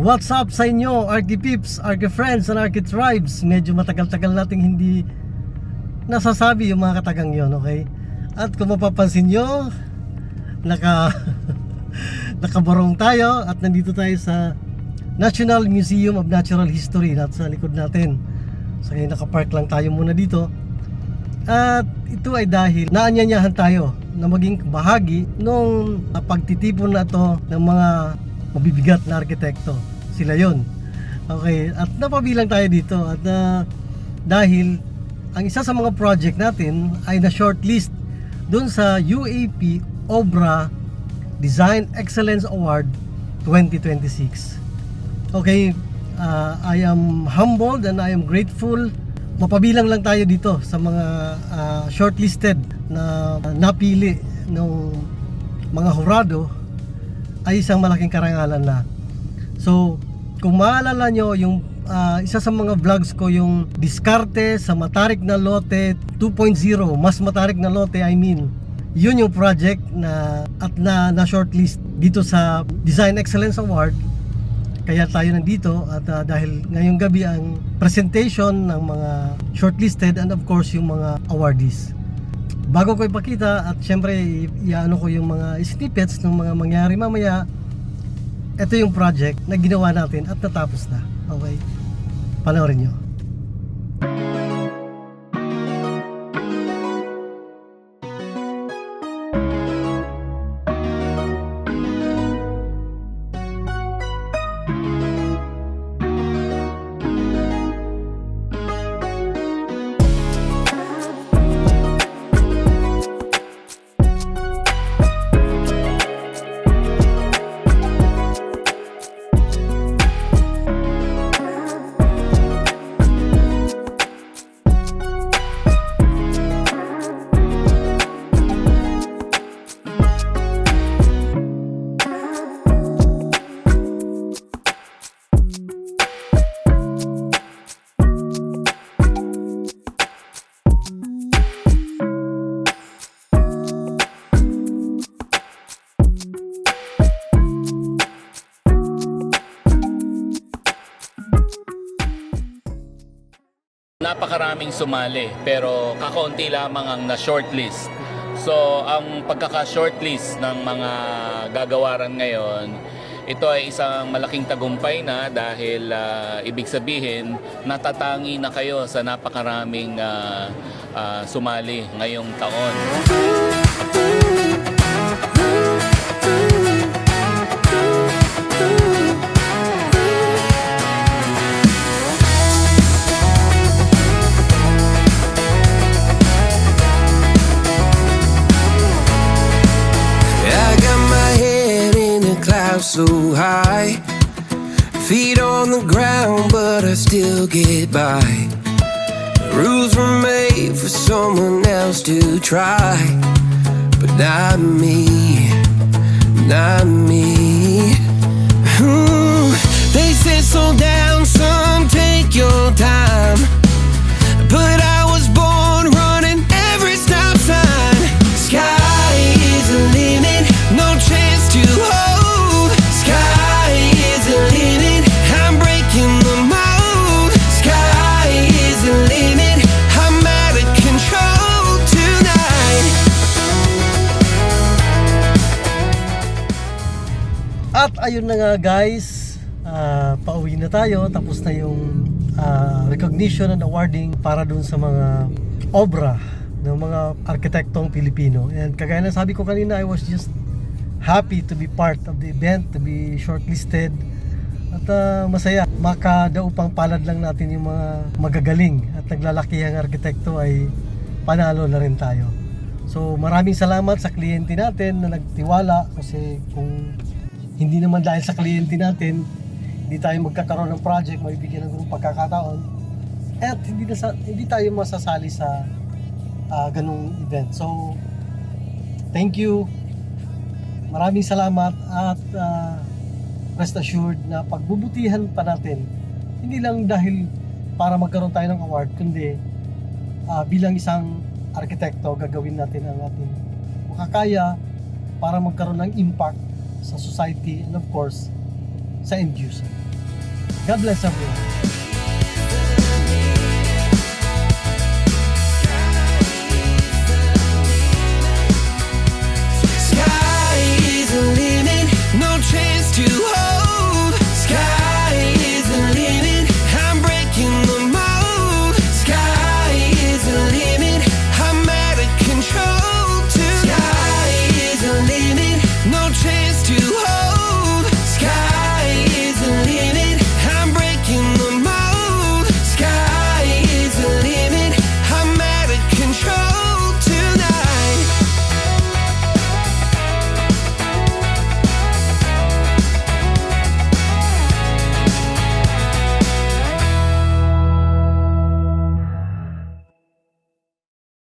What's up sa inyo, Arky Peeps, Arky Friends, and Arky Tribes? Medyo matagal-tagal nating hindi nasasabi yung mga katagang yon, okay? At kung mapapansin nyo, nakabarong tayo at nandito tayo sa National Museum of Natural History at sa likod natin. So kaya nakapark lang tayo muna dito. At ito ay dahil naanyanyahan tayo na maging bahagi nung pagtitipon na to ng mga mabibigat na arkitekto. Sila yon. Okay, at napabilang tayo dito at dahil ang isa sa mga project natin ay na shortlist dun sa UAP Obra Design Excellence Award 2026. Okay, I am humbled and I am grateful. Mapabilang lang tayo dito sa mga shortlisted na napili ng mga hurado ay isang malaking karangalan na. So, kung maalala nyo yung isa sa mga vlogs ko, yung diskarte sa matarik na lote 2.0, mas matarik na lote, I mean, yun yung project na at na shortlist dito sa Design Excellence Award. Kaya tayo nandito at dahil ngayong gabi ang presentation ng mga shortlisted and of course yung mga awardees. Bago ko ipakita at syempre iaano ko yung mga snippets ng mga mangyari mamaya, ito yung project na ginawa natin at natapos na. Okay, panoorin nyo. Napakaraming sumali pero kakaunti lamang ang na-shortlist. So ang pagkaka-shortlist ng mga gagawaran ngayon, ito ay isang malaking tagumpay na dahil ibig sabihin natatangi na kayo sa napakaraming sumali ngayong taon. So high, feet on the ground, but I still get by. Rules were made for someone else to try, but not me, not me. They said slow down, son, take your time, but I was born running every stop sign. Sky is the limit, no chance to hold. At ayun na nga guys, pauwi na tayo. Tapos na yung recognition and awarding para dun sa mga obra ng mga arkitektong Pilipino. And kagaya na sabi ko kanina, I was just happy to be part of the event, to be shortlisted. At masaya, makadaupang palad lang natin yung mga magagaling at naglalakihang arkitekto ay panalo na rin tayo. So maraming salamat sa kliyente natin na nagtiwala, kasi kung hindi naman dahil sa kliyente natin, hindi tayo magkakaroon ng project, mabibigyan ng ganung pagkakataon, at hindi tayo masasali sa ganung event. So, thank you. Maraming salamat at rest assured na pagbubutihan pa natin, hindi lang dahil para magkaroon tayo ng award, kundi bilang isang arkitekto, gagawin natin ang ating makakaya para magkaroon ng impact sa society and of course sa end user. God bless everyone.